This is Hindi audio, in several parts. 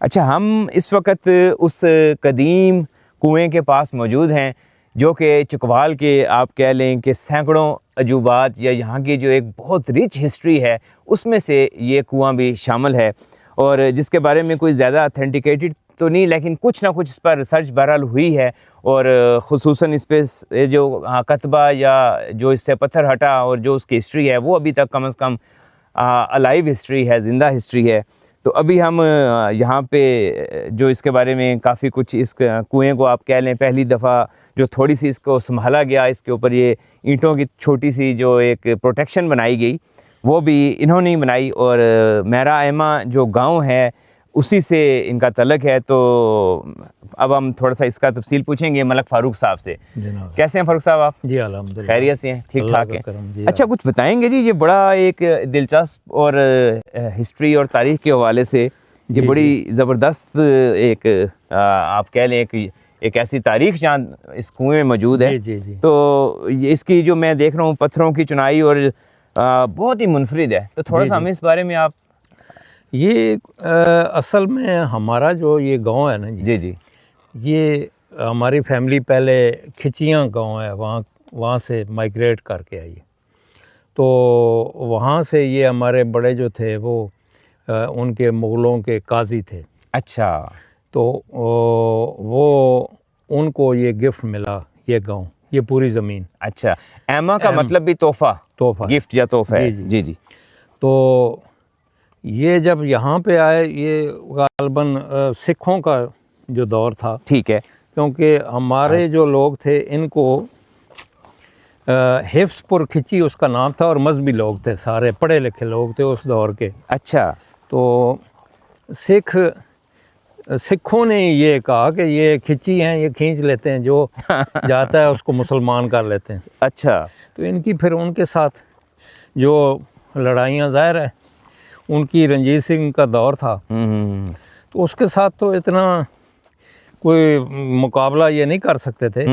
अच्छा, हम इस वक्त उस कदीम कुएं के पास मौजूद हैं जो कि चकवाल के आप कह लें कि सैकड़ों अजूबात या यहाँ की जो एक बहुत रिच हिस्ट्री है उसमें से ये कुआं भी शामिल है, और जिसके बारे में कोई ज़्यादा अथेंटिकेटेड तो नहीं, लेकिन कुछ ना कुछ इस पर रिसर्च बहरहाल हुई है। और ख़ुसूसन इस पर जो कतबा या जो इससे पत्थर हटा और जो उसकी हिस्ट्री है वो अभी तक कम से कम अलाइव हिस्ट्री है, ज़िंदा हिस्ट्री है। तो अभी हम यहाँ पे जो इसके बारे में काफ़ी कुछ, इस कुएं को आप कह लें पहली दफ़ा जो थोड़ी सी इसको संभाला गया, इसके ऊपर ये ईंटों की छोटी सी जो एक प्रोटेक्शन बनाई गई वो भी इन्होंने ही बनाई, और मेरा एमा जो गांव है उसी से इनका तलक है। तो अब हम थोड़ा सा इसका तफसील पूछेंगे मलक फ़ारूक साहब से। कैसे हैं फ़ारूक साहब आप? जी अल्हम्दुलिल्लाह, खैरियत से हैं, ठीक ठाक हैं? अच्छा, हाँ। कुछ बताएंगे जी, ये बड़ा एक दिलचस्प और हिस्ट्री और तारीख़ के हवाले से ये बड़ी ज़बरदस्त एक आप कह लें एक ऐसी तारीख़ जहाँ इस कुएं में मौजूद है। तो ये इसकी जो मैं देख रहा हूँ पत्थरों की चुनाई और बहुत ही मुनफरिद है, तो थोड़ा सा हमें इस बारे में आप। ये असल में हमारा जो ये गांव है ना जी जी, ये हमारी फैमिली पहले खिचियाँ गांव है, वहाँ से माइग्रेट करके आई। तो वहाँ से ये हमारे बड़े जो थे वो उनके मुग़लों के काजी थे। अच्छा, तो वो उनको ये गिफ्ट मिला, ये गांव, ये पूरी ज़मीन। अच्छा, एमा का मतलब भी तोहफ़ा, गिफ्ट या तोहफ़ा है। जी जी। तो ये जब यहाँ पे आए, ये गालबन सिखों का जो दौर था। ठीक है, क्योंकि हमारे जो लोग थे इनको हिफ्सपुर खिची उसका नाम था, और मजहबी लोग थे, सारे पढ़े लिखे लोग थे उस दौर के। अच्छा, तो सिखों ने ये कहा कि ये खिची हैं, ये खींच लेते हैं, जो जाता है उसको मुसलमान कर लेते हैं। अच्छा, तो इनकी फिर उनके साथ जो लड़ाइयाँ, ज़ाहिर है उनकी रंजीत सिंह का दौर था, तो उसके साथ तो इतना कोई मुकाबला ये नहीं कर सकते थे।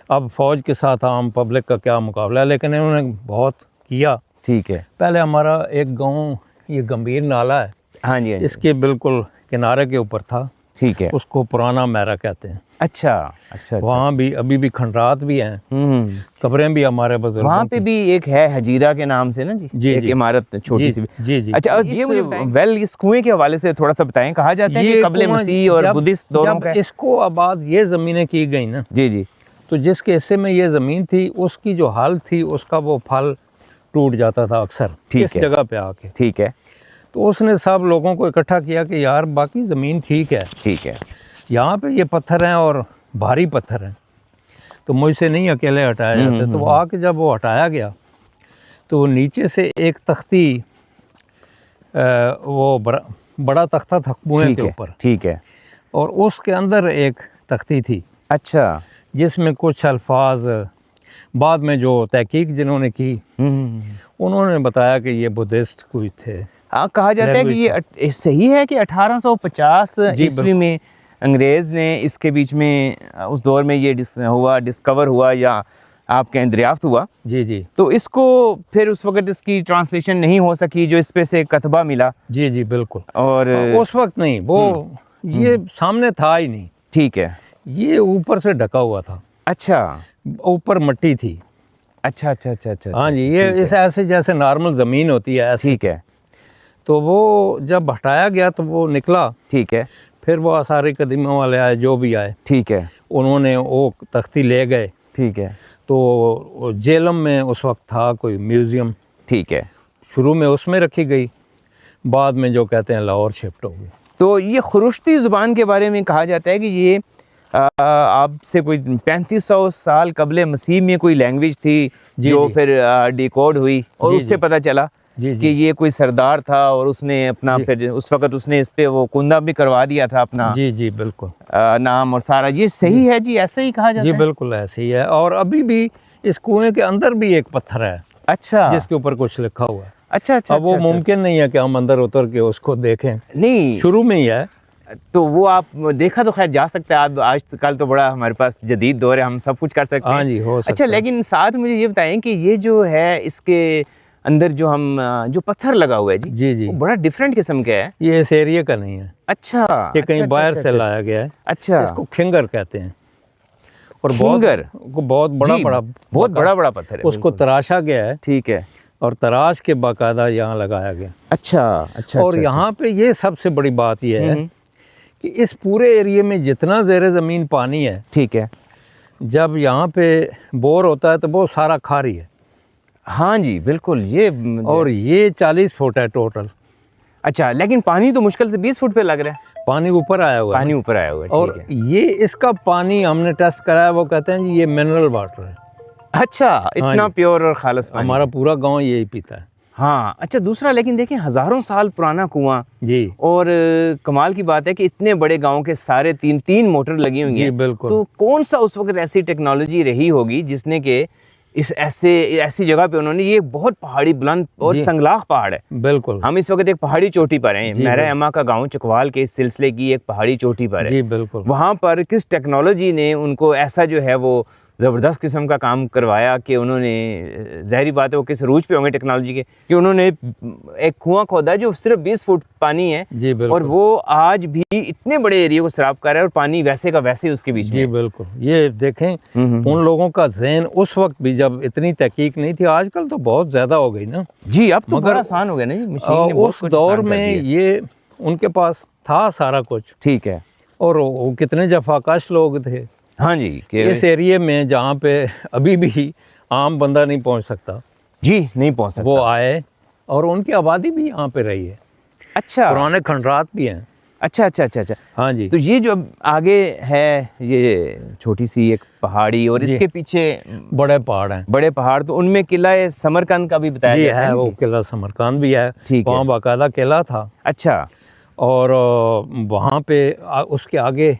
अब फ़ौज के साथ आम पब्लिक का क्या मुकाबला है, लेकिन इन्होंने बहुत किया। ठीक है। पहले हमारा एक गांव ये गंभीर नाला है, हाँ जी, इसके बिल्कुल किनारे के ऊपर था। ठीक है, उसको पुराना मैरा कहते हैं। अच्छा अच्छा, वहाँ भी अभी भी खंडरात भी हैं, कब्रें भी हमारे बुजुर्गों वहाँ पे भी एक है हजीरा के नाम से ना जी, एक इमारत छोटी सी। जी जी। अच्छा, ये मुझे इस कुएं के हवाले से थोड़ा सा बताएं। कहा जाता है कि कबले मसीह और बुद्धिस्ट दोनों का इसको आबाद ये ज़मीनें की गई ना। जी जी। तो जिसके हिस्से में ये ज़मीन थी उसकी जो हाल थी उसका वो फल टूट जाता था अक्सर इस जगह पे आके। ठीक है। तो उसने सब लोगों को इकट्ठा किया कि यार बाकी ज़मीन ठीक है, ठीक है, यहाँ पे ये पत्थर हैं और भारी पत्थर हैं, तो मुझसे नहीं अकेले हटाया जाते। तो वो आके जब वो हटाया गया तो नीचे से एक तख्ती, वो बड़ा तख्ता था कुएं के ऊपर। ठीक है। और उसके अंदर एक तख्ती थी। अच्छा, जिसमें कुछ अल्फाज बाद में जो तहकीक जिन्होंने की उन्होंने बताया कि ये बुद्धिस्ट कोई थे। कहा जाता है कि ये सही है कि 1850 ईस्वी में अंग्रेज़ ने इसके बीच में उस दौर में ये डिस्कवर हुआ या आप कहें दरियाफ्त हुआ। जी जी। तो इसको फिर उस वक्त इसकी ट्रांसलेशन नहीं हो सकी जो इस पे से कतबा मिला। जी जी बिल्कुल। और उस वक्त नहीं, वो ये सामने था ही नहीं। ठीक है, ये ऊपर से ढका हुआ था। अच्छा, ऊपर मिट्टी थी। अच्छा अच्छा अच्छा अच्छा। हाँ जी, ये इस ऐसे जैसे नॉर्मल ज़मीन होती है ऐसे। ठीक है। तो वो जब हटाया गया तो वो निकला। ठीक है। फिर वो आसारी कदीमों वाले आए, जो भी आए। ठीक है। उन्होंने वो तख्ती ले गए। ठीक है। तो जेलम में उस वक्त था कोई म्यूज़ियम। ठीक है। शुरू में उसमें रखी गई, बाद में जो कहते हैं लाहौर शिफ्ट हो गई। तो ये खुरुश्ती ज़ुबान के बारे में कहा जाता है कि ये आपसे कोई 3500 साल कबले मसीह में कोई लैंग्वेज थी जो फिर डिकोड हुई और उससे पता चला कि ये कोई सरदार था और उसने अपना फिर उस वक्त उसने इस पे वो कुंदा भी करवा दिया था अपना। जी जी बिल्कुल। नाम और सारा। ये सही है जी, ऐसे ही कहा जाता है? जी बिल्कुल ऐसे ही है। और अभी भी इस कुएं के अंदर भी एक पत्थर है। अच्छा, जिसके ऊपर कुछ लिखा हुआ है। अच्छा अच्छा। अब वो मुमकिन नहीं है कि हम अंदर उतर के उसको देखें। नहीं, शुरू में ही है तो वो आप देखा तो खैर जा सकता है। आप आजकल तो बड़ा हमारे पास जदीद दौर है, हम सब कुछ कर सकते हैं। हाँ जी, हो सकता अच्छा, लेकिन साथ मुझे ये बताएं कि ये जो है इसके अंदर जो हम जो पत्थर लगा हुआ है जी, जी जी, वो बड़ा डिफरेंट किस्म का है। ये इस एरिया का नहीं है, अच्छा, ये कहीं अच्छा, बाहर अच्छा, से अच्छा, लाया गया है। अच्छा, इसको खिंगर कहते हैं। और खिंगर, बहुत बड़ा जी, बड़ा बहुत बड़ा बड़ा पत्थर है, उसको बिल्कुल। तराशा गया है ठीक है। और तराश के बाकायदा यहाँ लगाया गया। अच्छा, अच्छा, और अच्छा, यहाँ पे ये सबसे बड़ी बात ये है हम्म, कि इस पूरे एरिया में जितना ज़ेर ज़मीन पानी है, ठीक है। जब यहाँ पे बोर होता है तो वो सारा खारी है। हाँ जी, बिल्कुल, ये और ये 40 फुट है टोटल। अच्छा, लेकिन पानी तो मुश्किल से 20 फुट पे लग रहा है। पानी ऊपर आया हुआ है पानी ना। ऊपर आया हुआ है, और ठीक है। ये इसका पानी हमने टेस्ट कराया, वो कहते हैं जी ये मिनरल वाटर है। अच्छा, इतना जी। प्योर और खालिस पानी हमारा है। पूरा गांव यही पीता है। हाँ, अच्छा, दूसरा लेकिन देखिए, हज़ारों साल पुराना कुआं, जी और कमाल की बात है कि इतने बड़े गांव के सारे तीन मोटर लगी हुई जी हैं। बिल्कुल। तो कौन सा उस वक्त ऐसी टेक्नोलॉजी रही होगी जिसने कि इस ऐसी जगह पे उन्होंने, ये बहुत पहाड़ी बुलंद और जी। संगलाख पहाड़ है। बिल्कुल। हम इस वक्त एक पहाड़ी चोटी पर हैं, जी, मेरा बिल्कुल। अम्मा का गांव चकवाल के इस सिलसिले की एक पहाड़ी चोटी पर है। जी बिल्कुल। वहाँ पर किस टेक्नोलॉजी ने उनको ऐसा जो है वो ज़बरदस्त किस्म का काम करवाया कि उन्होंने, ज़ाहिरी बात है वो किस रूज पे होंगे टेक्नोलॉजी के, कि उन्होंने एक कुआं खोदा जो सिर्फ 20 फुट पानी है, जी बिल्कुल। और वो आज भी इतने बड़े एरिया को सराब कर रहा है, और पानी वैसे का वैसे ही उसके बीच में जी है। बिल्कुल। ये देखें, उन लोगों का ज़हन उस वक्त भी जब इतनी तहकीक नहीं थी, आजकल तो बहुत ज़्यादा हो गई ना जी, अब तो मगर बड़ा आसान हो गया ना जी, मशीन ने बहुत उस कुछ दौर आसान कर में दिया। ये उनके पास था सारा कुछ। ठीक है। और वो कितने जफाकश लोग थे हाँ जी, इस एरिया में, जहाँ पे अभी भी आम बंदा नहीं पहुँच सकता। जी, नहीं पहुंच सकता। वो आए और उनकी आबादी भी यहाँ पे रही है। अच्छा, पुराने खंडरात भी हैं। अच्छा, अच्छा, अच्छा, अच्छा। हाँ जी। तो ये जो अब आगे है, ये छोटी सी एक पहाड़ी, और जी। इसके पीछे बड़े पहाड़ हैं। बड़े पहाड़, तो उनमें किला समरकंद का भी बताया जी जाता है है, ना वो जी? किला समरकांद भी है। ठीक है। वहाँ बाकायदा किला था। अच्छा, और वहाँ पे उसके आगे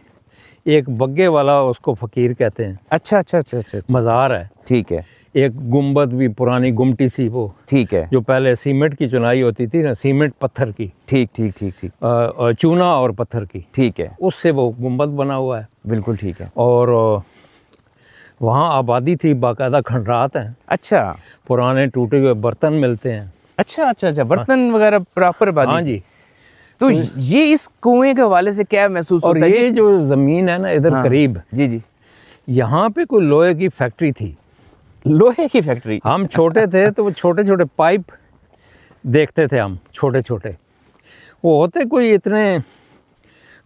एक बग्गे वाला, उसको फ़कीर कहते हैं, अच्छा, अच्छा, अच्छा, अच्छा, अच्छा। मज़ार है। ठीक है, एक गुंबद भी, पुरानी गुमटी सी, वो ठीक है, जो पहले सीमेंट की चुनाई होती थी ना, सीमेंट पत्थर की, ठीक, ठीक, ठीक, ठीक, चूना और पत्थर की, ठीक है, उससे वो गुंबद बना हुआ है। बिल्कुल ठीक है। और वहाँ आबादी थी, बाकायदा खंडरात हैं, अच्छा, पुराने टूटे हुए बर्तन मिलते हैं। अच्छा, अच्छा, अच्छा, बर्तन वगैरह प्रॉपर बात। हाँ जी। तो ये इस कुएं के हवाले से क्या महसूस और होता है? ये जो ज़मीन है ना इधर हाँ, करीब, जी जी, यहाँ पे कोई लोहे की फैक्ट्री थी। लोहे की फैक्ट्री। हम छोटे थे तो वो छोटे छोटे पाइप देखते थे हम, छोटे छोटे। वो होते कोई इतने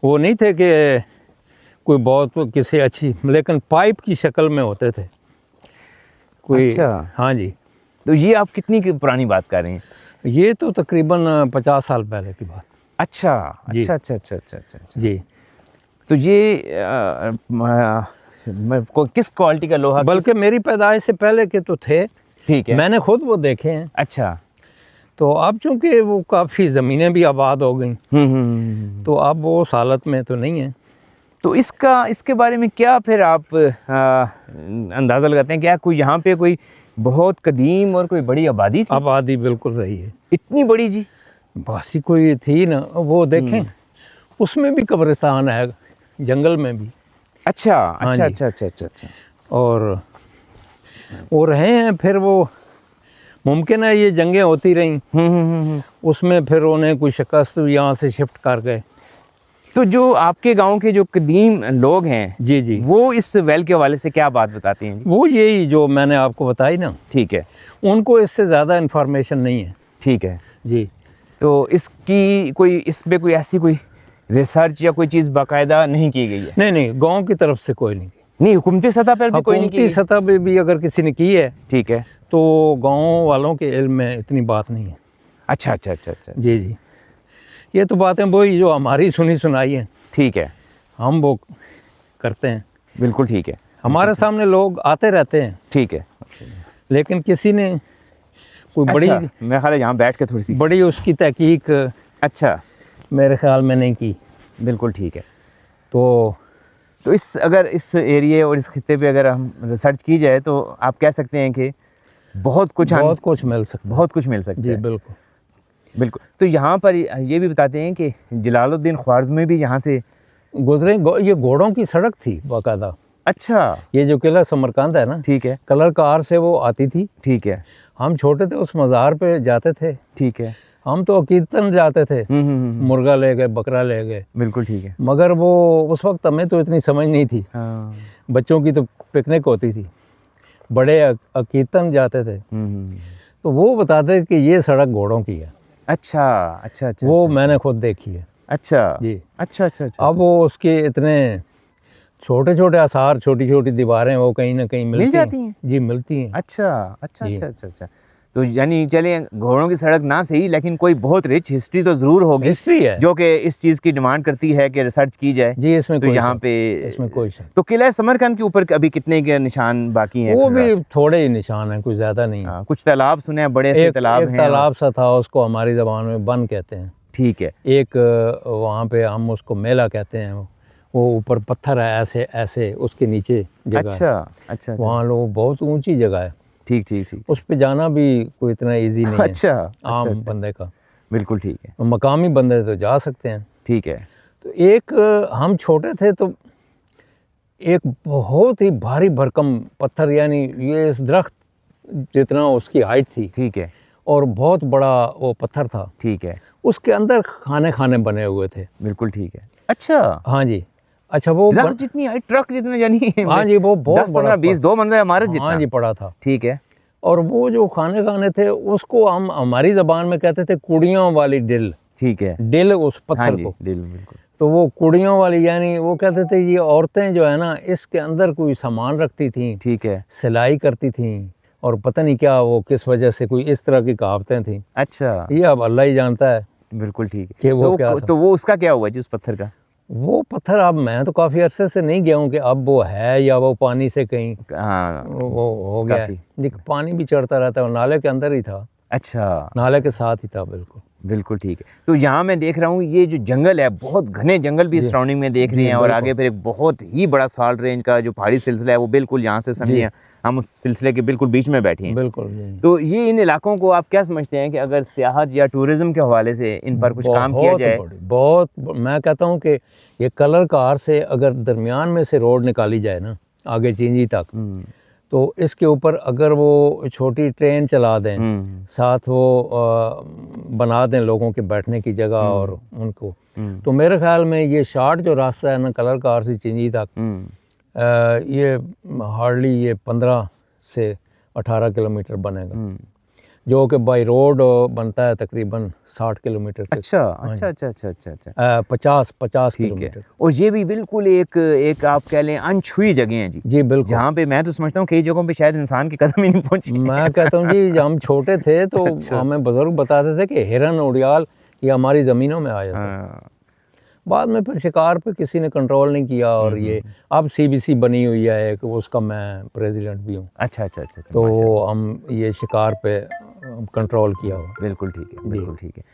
वो नहीं थे कि कोई बहुत किसी अच्छी, लेकिन पाइप की शक्ल में होते थे कोई। अच्छा। हाँ जी। तो ये आप कितनी की पुरानी बात कर रहे हैं? ये तो तकरीबन 50 साल पहले की बात। अच्छा, जी। अच्छा, अच्छा, अच्छा, अच्छा, अच्छा। जी। तो ये किस क्वालिटी का लोहा? बल्कि मेरी पैदाइश से पहले के तो थे। ठीक है। मैंने खुद वो देखे हैं। अच्छा। तो अब चूंकि वो काफ़ी ज़मीनें भी आबाद हो गई, तो अब वो उस हालत में तो नहीं है। तो इसके बारे में क्या फिर आप अंदाज़ा लगाते हैं, क्या कोई यहाँ पे कोई बहुत कदीम और कोई बड़ी आबादी थी? आबादी बिल्कुल रही है। इतनी बड़ी जी? बासी कोई थी ना, वो देखें उसमें भी कब्रिस्तान है, जंगल में भी। अच्छा, हाँ अच्छा, जी। अच्छा, अच्छा, अच्छा, अच्छा। और वो रहे हैं, फिर वो मुमकिन है ये जंगें होती रहीं, उसमें फिर उन्हें कोई शिकस्त यहाँ से शिफ्ट कर गए। तो जो आपके गांव के जो कदीम लोग हैं, जी जी, वो इस वेल के हवाले से क्या बात बताते हैं जी? वो यही जो मैंने आपको बताई ना, ठीक है, उनको इससे ज़्यादा इन्फॉर्मेशन नहीं है। ठीक है। जी। तो इसकी कोई, इस पे कोई ऐसी कोई रिसर्च या कोई चीज़ बाकायदा नहीं की गई है? नहीं नहीं, गांव की तरफ से कोई नहीं की। नहीं, हुकूमती सतह पर भी कोई नहीं की हुकूमती गई? सतह पे भी अगर किसी ने की है ठीक है। तो गांव वालों के इल्म में इतनी बात नहीं है। अच्छा, अच्छा, अच्छा, अच्छा। जी जी, ये तो बातें वही जो हमारी सुनी सुनाई हैं, ठीक है, हम वो करते हैं। बिल्कुल ठीक है। हमारे सामने लोग आते रहते हैं, ठीक है। लेकिन किसी ने कोई बड़ी अच्छा, मैं ख्याल है यहाँ बैठ के थोड़ी सी। बड़ी उसकी तहकीक अच्छा, मेरे ख्याल में नहीं की। बिल्कुल ठीक है। तो अगर इस एरिए और इस खित्ते पे अगर हम रिसर्च की जाए तो आप कह सकते हैं कि बहुत कुछ मिल सकता है। बहुत कुछ मिल सकता जी है। बिल्कुल बिल्कुल। तो यहाँ पर ये भी बताते हैं कि जलालुद्दीन ख्वारिज़मी भी यहाँ से गुजरे। ये घोड़ों की सड़क थी बाकायदा। अच्छा, ये जो किला समरकंद है ना, ठीक है, कलर कार से वो आती थी। ठीक है। हम छोटे थे, उस मज़ार पे जाते थे। ठीक है। हम तो अकीदतन जाते थे, मुर्गा ले गए, बकरा ले गए। बिल्कुल ठीक है। मगर वो उस वक्त हमें तो इतनी समझ नहीं थी। हाँ। बच्चों की तो पिकनिक होती थी, बड़े अकीदतन जाते थे। तो वो बताते कि ये सड़क घोड़ों की है। अच्छा अच्छा अच्छा। वो अच्छा, मैंने खुद देखी है अच्छा जी। अच्छा अच्छा अच्छा। अब वो उसके इतने छोटे छोटे आसार, छोटी छोटी दीवारें वो कहीं ना कहीं मिल जाती हैं। जी मिलती हैं। अच्छा अच्छा अच्छा अच्छा अच्छा। तो यानी चले घोड़ों की सड़क ना सही, लेकिन कोई बहुत रिच हिस्ट्री तो जरूर होगी, हिस्ट्री है जो कि इस चीज की डिमांड करती है कि रिसर्च की जाए जी। इसमें तो कोई यहाँ पे इसमें कोई शक। तो किला समरकंद के ऊपर अभी कितने के निशान बाकी हैं? वो भी थोड़े ही निशान हैं, कुछ ज्यादा नहीं है। कुछ तालाब सुने हैं, बड़े से तालाब एक हैं। तालाब सा था, उसको हमारी जबान में बन कहते हैं। ठीक है। एक वहाँ पे हम उसको मेला कहते हैं। वो ऊपर पत्थर है ऐसे ऐसे, उसके नीचे जगह अच्छा है। अच्छा। वहाँ लोग, बहुत ऊंची जगह है। ठीक ठीक ठीक। उस पे जाना भी कोई इतना इजी नहीं है अच्छा आम अच्छा। बंदे का। बिल्कुल ठीक है। मकामी बंदे तो जा सकते हैं। ठीक है। तो एक हम छोटे थे तो एक बहुत ही भारी भरकम पत्थर, यानी ये इस दरख्त जितना उसकी हाइट थी। ठीक है। और बहुत बड़ा वो पत्थर था। ठीक है। उसके अंदर खाने खाने बने हुए थे। बिल्कुल ठीक है। अच्छा। हाँ जी। अच्छा वो जितनी हाइट, ट्रक जितना, यानी हाँ जी, वो बहुत 10-15 20 2 मंजिला इमारत जितना। हाँ जी, पड़ा था। ठीक है। और वो जो खाने खाने थे उसको हम हमारी जबान में कहते थे कुड़ियों वाली डिल। ठीक है। डिल उस पत्थर हाँ जी, को। डिल बिल्कुल। तो वो कुड़ियों वाली, यानी वो कहते थे ये औरतें जो है ना इसके अंदर कोई सामान रखती थी। ठीक है। सिलाई करती थी, और पता नहीं क्या वो किस वजह से कोई इस तरह की कहावतें थी। अच्छा। ये अब अल्लाह ही जानता है। बिल्कुल ठीक है कि वो तो, क्या था। तो वो उसका क्या हुआ जी उस पत्थर का? वो पत्थर, अब मैं तो काफ़ी अरसे से नहीं गया हूँ कि अब वो है या वो पानी से कहीं हाँ वो हो गया है। देख, पानी भी चढ़ता रहता है और नाले के अंदर ही था। अच्छा। नाले के साथ ही था बिल्कुल। बिल्कुल ठीक है। तो यहाँ मैं देख रहा हूँ ये जो जंगल है, बहुत घने जंगल भी सराउंडिंग में देख रहे हैं, और आगे फिर एक बहुत ही बड़ा साल्ट रेंज का जो पहाड़ी सिलसिला है वो बिल्कुल यहाँ से समझिए हम उस सिलसिले के बिल्कुल बीच में बैठे हैं। बिल्कुल। तो ये इन इलाकों को आप क्या समझते हैं कि अगर सियाहत या टूरिज्म के हवाले से इन पर कुछ काम किया जाए? बहुत, मैं कहता हूँ कि ये कलर कार से अगर दरमियान में से रोड निकाली जाए ना आगे चींजी तक, तो इसके ऊपर अगर वो छोटी ट्रेन चला दें, साथ वो बना दें लोगों के बैठने की जगह और उनको, तो मेरे ख्याल में ये शॉर्ट जो रास्ता है ना कलर कार से चींजी तक, ये हार्डली ये 15 से 18 किलोमीटर बनेगा, जो कि बाई रोड बनता है तकरीबन 60 किलोमीटर। अच्छा अच्छा अच्छा अच्छा अच्छा अच्छा। 50 किलोमीटर। और ये भी बिल्कुल एक आप कह लें अनछुई जगह है जी। जी बिल्कुल। जहाँ पे मैं तो समझता हूँ कई जगहों पे शायद इंसान के कदम ही नहीं पहुँचे। मैं कहता हूँ जी, हम छोटे थे तो हमें बुजुर्ग बताते थे कि हिरन उड़ियाल ये हमारी ज़मीनों में आया था। बाद में फिर शिकार पे किसी ने कंट्रोल नहीं किया, और ये अब CBC बनी हुई है एक, उसका मैं प्रेसिडेंट भी हूँ। अच्छा अच्छा अच्छा। तो हम ये शिकार पे कंट्रोल किया हुआ। बिल्कुल ठीक है, बिल्कुल ठीक है।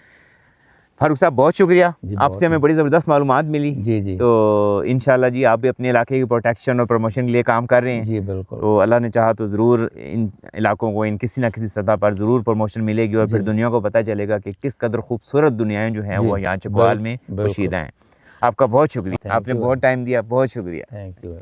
फारूक साहब बहुत शुक्रिया, आपसे हमें बड़ी ज़बरदस्त मालूमात मिली। जी जी। तो इंशाल्लाह जी आप भी अपने इलाके की प्रोटेक्शन और प्रमोशन के लिए काम कर रहे हैं। जी बिल्कुल। तो अल्लाह ने चाहा तो ज़रूर इन इलाकों को इन किसी न किसी सतह पर ज़रूर प्रमोशन मिलेगी, और फिर दुनिया को पता चलेगा कि किस कदर खूबसूरत दुनियाएं जो हैं वो यहाँ चकवाल में पोशीदा हैं। आपका बहुत शुक्रिया, आपने बहुत टाइम दिया, बहुत शुक्रिया। Thank you.